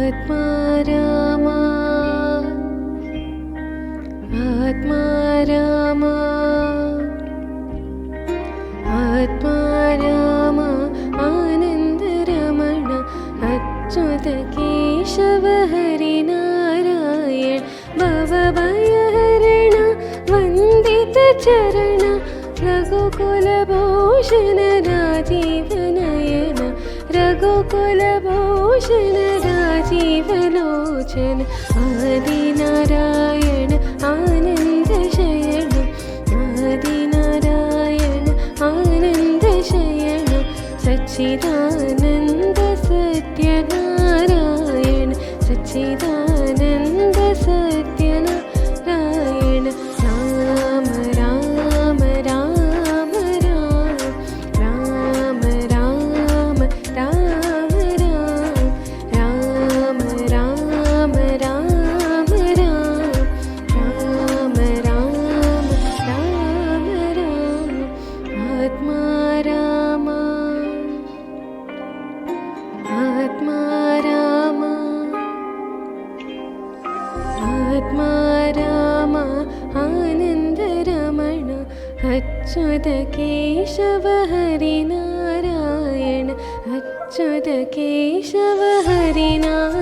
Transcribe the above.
आत्मा रामा आत्मा रामा आत्मा रामा आनंद रमण अच्युत केशव हरि नारायण भवभयहरण वंदित चरण रघुकुल भूषण राजीव नयन रघुकुल भूषण राजीव लोचन आदि नारायण आनंद शयन आदि नारायण आनंद शयन सच्चिदानंद सत्यनारायण सच्चिदानंद सत्यनारायण राम राम राम राम राम राम राम राम राम राम राम राम राम राम आत्मा रामा आत्मा रामा आत्मा रामा आनंद रमण अच्युत केशव हरि नारायण अच्युत केशव हरि नारायण।